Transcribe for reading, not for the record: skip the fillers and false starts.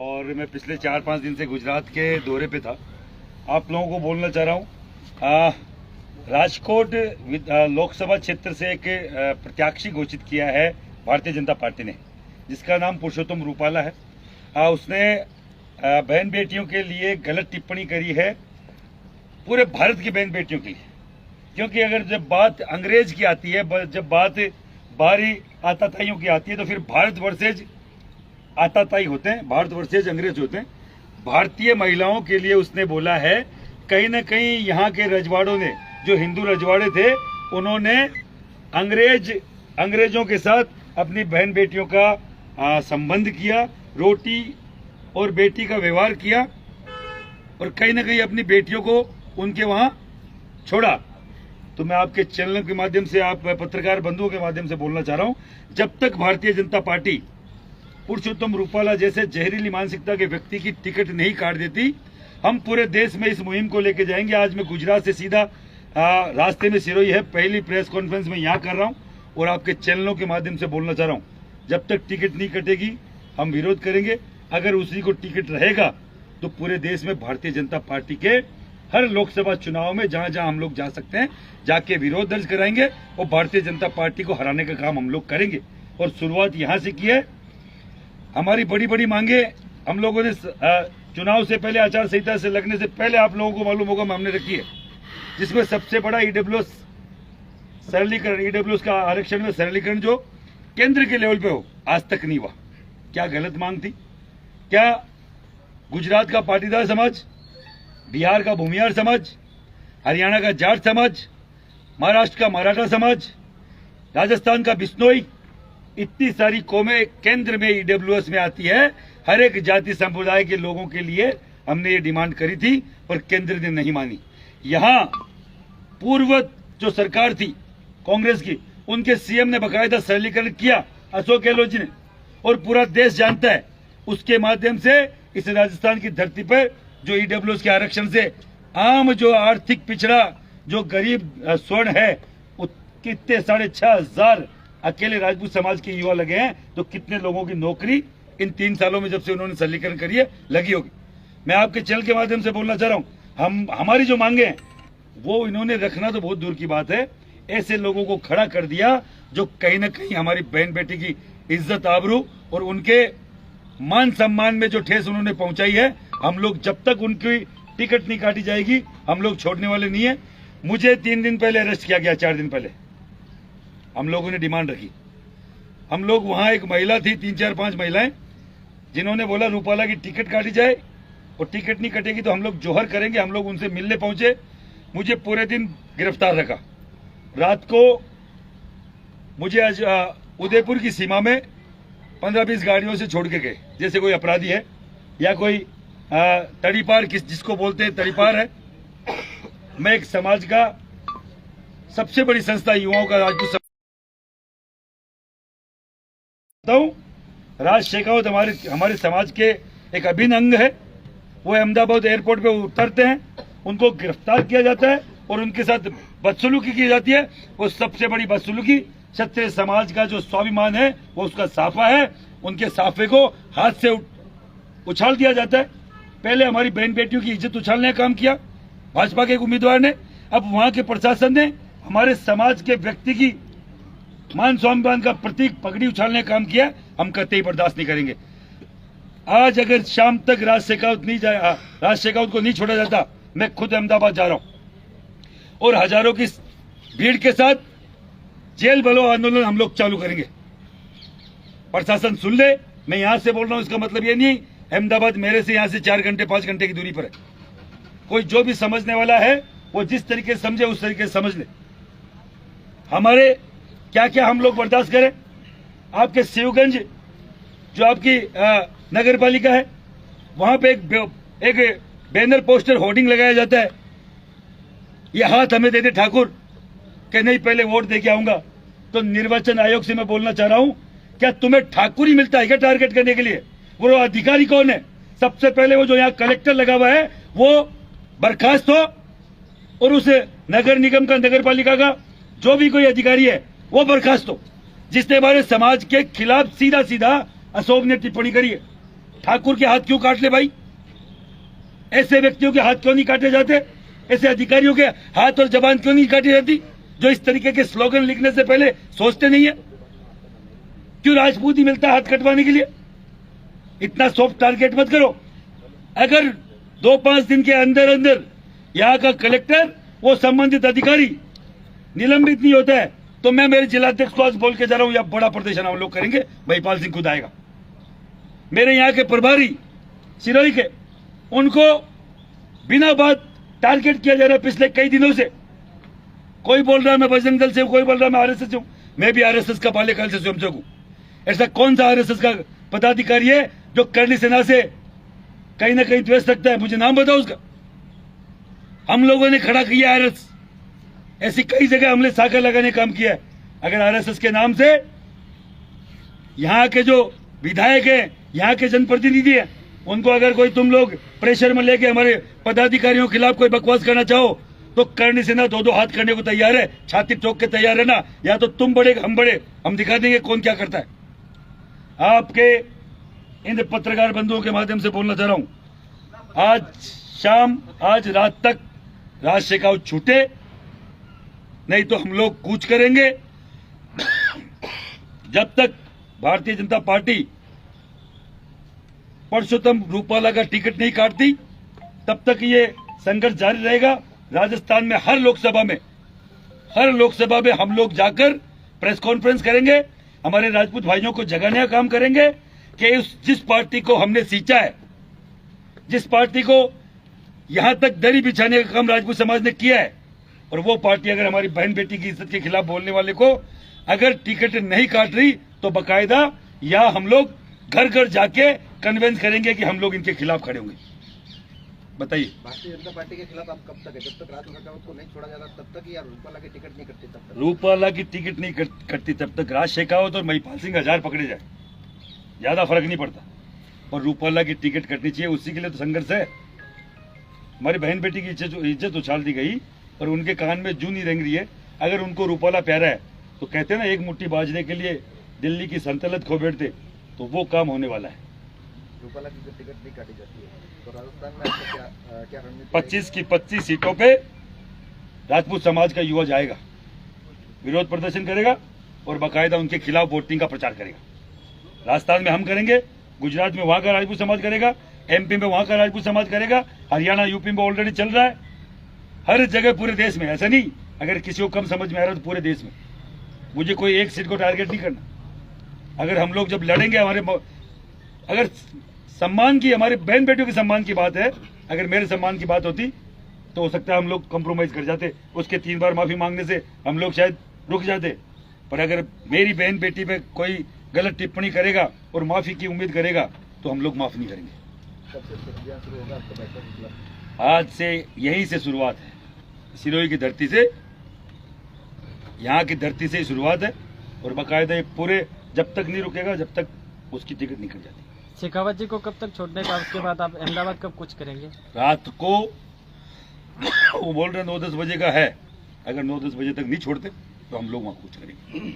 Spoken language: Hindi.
और मैं पिछले 4-5 दिन से गुजरात के दौरे पे था। आप लोगों को बोलना चाह रहा हूँ, राजकोट लोकसभा क्षेत्र से एक प्रत्याशी घोषित किया है भारतीय जनता पार्टी ने, जिसका नाम पुरुषोत्तम रूपाला है। उसने बहन बेटियों के लिए गलत टिप्पणी करी है, पूरे भारत की बहन बेटियों के लिए। क्योंकि अगर जब बात अंग्रेज की आती है, जब बात बाहरी आताताइयों की आती है, तो फिर भारत वर्सेज आताताई होते हैं, भारत वर्सेज अंग्रेज होते हैं। भारतीय महिलाओं के लिए उसने बोला है, कहीं ना कहीं यहाँ के रजवाड़ों ने, जो हिंदू रजवाड़े थे, उन्होंने अंग्रेजों के साथ अपनी बहन बेटियों का संबंध किया, रोटी और बेटी का व्यवहार किया, और कहीं ना कहीं अपनी बेटियों को उनके वहां छोड़ा। तो मैं आपके चैनल के माध्यम से, आप पत्रकार बंधुओं के माध्यम से बोलना चाह रहा हूं, जब तक भारतीय जनता पार्टी पुरुषोत्तम रूपाला जैसे जहरीली मानसिकता के व्यक्ति की टिकट नहीं काट देती, हम पूरे देश में इस मुहिम को लेकर जाएंगे। आज मैं गुजरात से सीधा रास्ते में सिरोही है, पहली प्रेस कॉन्फ्रेंस में यहाँ कर रहा हूँ और आपके चैनलों के माध्यम से बोलना चाह रहा हूँ, जब तक टिकट नहीं कटेगी हम विरोध करेंगे। अगर उसी को टिकट रहेगा तो पूरे देश में भारतीय जनता पार्टी के हर लोकसभा चुनाव में जहां जहां हम लोग जा सकते हैं जाके विरोध दर्ज कराएंगे और भारतीय जनता पार्टी को हराने का काम हम लोग करेंगे। और शुरुआत यहां से की है। हमारी बड़ी बड़ी मांगे हम लोगों ने चुनाव से पहले, आचार संहिता से लगने से पहले, आप लोगों को मालूम होगा, हमने रखी है, जिसमें सबसे बड़ा ईडब्ल्यूएस सरलीकरण, ईडब्ल्यूएस का आरक्षण में सरलीकरण जो केंद्र के लेवल पे हो, आज तक नहीं हुआ। क्या गलत मांग थी? क्या गुजरात का पाटीदार समाज, बिहार का भूमिहार समाज, हरियाणा का जाट समाज, महाराष्ट्र का मराठा समाज, राजस्थान का बिश्नोई, इतनी सारी कौमें केंद्र में ईडब्ल्यूएस में आती है। हर एक जाति संप्रदाय के लोगों के लिए हमने ये डिमांड करी थी, पर केंद्र ने नहीं मानी। यहाँ पूर्व जो सरकार थी कांग्रेस की, उनके सीएम ने बकायदा सरलीकरण किया, अशोक गहलोत जी ने, और पूरा देश जानता है। उसके माध्यम से इस राजस्थान की धरती पर जो ईडब्ल्यूएस के आरक्षण से आम जो आर्थिक पिछड़ा, जो गरीब स्वर्ण है, कितने 6,500 अकेले राजपूत समाज के युवा लगे हैं। तो कितने लोगों की नौकरी इन 3 सालों में, जब से उन्होंने सरलीकरण करी है, लगी होगी। मैं आपके चैनल के माध्यम से बोलना चाह रहा हूं, हमारी जो मांगे हैं वो इन्होंने रखना तो बहुत दूर की बात है, ऐसे लोगों को खड़ा कर दिया जो कहीं ना कहीं हमारी बहन बेटी की इज्जत, आबरू और उनके मान सम्मान में जो ठेस उन्होंने पहुंचाई है। हम लोग जब तक उनकी टिकट नहीं काटी जाएगी, हम लोग छोड़ने वाले नहीं है। मुझे 3 दिन पहले अरेस्ट किया गया, 4 दिन पहले हम लोगों ने डिमांड रखी। हम लोग वहां, एक महिला थी, 3-4-5 महिलाएं, जिन्होंने बोला रूपाला की टिकट काटी जाए, और टिकट नहीं कटेगी तो हम लोग जोहर करेंगे। हम लोग उनसे मिलने पहुंचे, मुझे पूरे दिन गिरफ्तार रखा। रात को मुझे आज उदयपुर की सीमा में 15-20 गाड़ियों से छोड़ के गए, जैसे कोई अपराधी है या कोई तड़ीपार, जिसको बोलते हैं तड़ीपार है। मैं एक समाज का, सबसे बड़ी संस्था युवाओं का राजपूत राज शेखावत हमारे समाज के एक अभिन्न अंग है। वो अहमदाबाद एयरपोर्ट पे उतरते हैं, उनको गिरफ्तार किया जाता है और उनके साथ बदसलूकी की जाती है। वो सबसे बड़ी बदसलूकी क्षत्रिय समाज का जो स्वाभिमान है, वो उसका साफा है, उनके साफे को हाथ से उछाल दिया जाता है। पहले हमारी बहन बेटियों की इज्जत उछालने का काम किया भाजपा के एक उम्मीदवार ने, अब वहां के प्रशासन ने हमारे समाज के व्यक्ति की मान स्वाभिमान का प्रतीक पगड़ी उछालने का काम किया। हम कतई बर्दाश्त नहीं करेंगे। आज अगर शाम तक राज शेखावत को नहीं छोड़ा जाता, मैं खुद अहमदाबाद जा रहा हूं और हजारों की भीड़ के साथ जेल भरो आंदोलन हम लोग चालू करेंगे। प्रशासन सुन ले, मैं यहां से बोल रहा हूं, इसका मतलब ये नहीं अहमदाबाद मेरे से यहां से 4 घंटे 5 घंटे की दूरी पर है। कोई जो भी समझने वाला है वो जिस तरीके से समझे उस तरीके से समझ ले। हमारे क्या क्या हम लोग बर्दाश्त करें। आपके शिवगंज जो आपकी नगर पालिका है, वहां पे एक बैनर पोस्टर होर्डिंग लगाया जाता है, ये हाथ हमें दे दे ठाकुर, कि नहीं पहले वोट दे के आऊंगा। तो निर्वाचन आयोग से मैं बोलना चाह रहा हूं, क्या तुम्हें ठाकुर ही मिलता है क्या टारगेट करने के लिए? वो अधिकारी कौन है? सबसे पहले वो जो यहाँ कलेक्टर लगा हुआ है वो बर्खास्त हो, और उस नगर निगम का, नगर पालिका का जो भी कोई अधिकारी है वो बर्खास्त हो, जिसने हमारे समाज के खिलाफ सीधा सीधा अशोभनीय टिप्पणी करी है। ठाकुर के हाथ क्यों काट ले भाई? ऐसे व्यक्तियों के हाथ क्यों नहीं काटे जाते? ऐसे अधिकारियों के हाथ और जबान क्यों नहीं काटी जाती जो इस तरीके के स्लोगन लिखने से पहले सोचते नहीं है? क्यों राजपूत ही मिलता है हाथ कटवाने के लिए? इतना सॉफ्ट टारगेट मत करो। अगर 2-5 दिन के अंदर अंदर यहाँ का कलेक्टर वो संबंधित अधिकारी निलंबित नहीं होता है तो मैं मेरे जिलाध्यक्ष को आज बोल के जा रहा हूं, यह बड़ा प्रदर्शन हम लोग करेंगे। महिपाल सिंह खुद आएगा। मेरे यहाँ के प्रभारी सिरोही के, उनको बिना बात टारगेट किया जा रहा है पिछले कई दिनों से। कोई बोल रहा है मैं बजरंग दल से हूं, कोई बोल रहा है मैं आरएसएस से हूं। मैं भी आरएसएस का बाल्यकाल से स्वयंसेवक हूं। ऐसा कौन सा आरएसएस का पदाधिकारी है जो करनी सेना से कहीं ना कहीं द्वेष रखता है? मुझे नाम बताओ उसका। हम लोगों ने खड़ा किया आरएसएस, ऐसी कई जगह हमने साका लगाने काम किया है। अगर आरएसएस के नाम से यहाँ के जो विधायक हैं, यहाँ के जनप्रतिनिधि हैं, उनको अगर कोई तुम लोग प्रेशर में लेके हमारे पदाधिकारियों के खिलाफ कोई बकवास करना चाहो तो करनी सेना 2-2 हाथ करने को तैयार है। छाती ठोक के तैयार है ना, या तो तुम बड़े हम बड़े, हम दिखा देंगे कौन क्या करता है। आपके इन पत्रकार बंधुओं के माध्यम से बोलना चाह रहा हूं, आज रात तक राज शेखावत छूटे, नहीं तो हम लोग कूच करेंगे। जब तक भारतीय जनता पार्टी परसोत्तम रूपाला का टिकट नहीं काटती तब तक ये संघर्ष जारी रहेगा। राजस्थान में हर लोकसभा में हम लोग जाकर प्रेस कॉन्फ्रेंस करेंगे, हमारे राजपूत भाइयों को जगाने का काम करेंगे कि जिस पार्टी को हमने सींचा है, जिस पार्टी को यहां तक दरी बिछाने का काम राजपूत समाज ने किया है, और वो पार्टी अगर हमारी बहन बेटी की इज्जत के खिलाफ बोलने वाले को अगर टिकट नहीं काट रही तो बकायदा या हम लोग घर घर जाके कन्वेंस करेंगे कि हम लोग इनके खिलाफ खड़े होंगे। बताइए, भारतीय जनता पार्टी के खिलाफ आप कब तक है? जब तक राज शेखावत को नहीं छोड़ा जाता तब तक, या रूपाला की टिकट नहीं कटती तब तक? रूपाला की टिकट नहीं कटती तब तक राज शेखावत और महिपाल सिंह 1000 पकड़े जाए, ज्यादा फर्क नहीं पड़ता। और रूपाला की टिकट कटनी चाहिए, उसी के लिए तो संघर्ष है। हमारी बहन बेटी की इज्जत उछाल दी गई और उनके कान में जूं नहीं रेंग रही है। अगर उनको रूपाला प्यारा है तो कहते हैं ना, एक मुट्ठी बाजने के लिए दिल्ली की संतलत खो बैठते, तो वो काम होने वाला है। रूपाला की टिकट नहीं काटी जाती है तो राजस्थान में आपका क्या रणनीति? 25 की 25 सीटों पे राजपूत समाज का युवा जाएगा, विरोध प्रदर्शन करेगा और बाकायदा उनके खिलाफ वोटिंग का प्रचार करेगा। राजस्थान में हम करेंगे, गुजरात में वहां का राजपूत समाज करेगा, एमपी में वहां का राजपूत समाज करेगा, हरियाणा यूपी में ऑलरेडी चल रहा है, हर जगह पूरे देश में। ऐसा नहीं अगर किसी को कम समझ में आ रहा है तो पूरे देश में। मुझे कोई एक सीट को टारगेट नहीं करना। अगर हम लोग जब लड़ेंगे, अगर सम्मान की, हमारे बहन बेटियों के सम्मान की बात है, अगर मेरे सम्मान की बात होती तो हो सकता है हम लोग कॉम्प्रोमाइज कर जाते, उसके 3 बार माफी मांगने से हम लोग शायद रुक जाते। पर अगर मेरी बहन बेटी पे कोई गलत टिप्पणी करेगा और माफी की उम्मीद करेगा तो हम लोग माफ नहीं करेंगे। शुरू होगा आपका बैठक? आज से यहीं से शुरुआत है, सिरोही की धरती से, यहाँ की धरती से ही शुरुआत है और बाकायदा ये पूरे जब तक नहीं रुकेगा जब तक उसकी टिकट नहीं कट जाती। शेखावत जी को कब तक छोड़ने का, उसके बाद आप अहमदाबाद कब कुछ करेंगे? रात को वो बोल रहे 9-10 बजे का है, अगर 9-10 बजे तक नहीं छोड़ते तो हम लोग वहां कुछ करेंगे।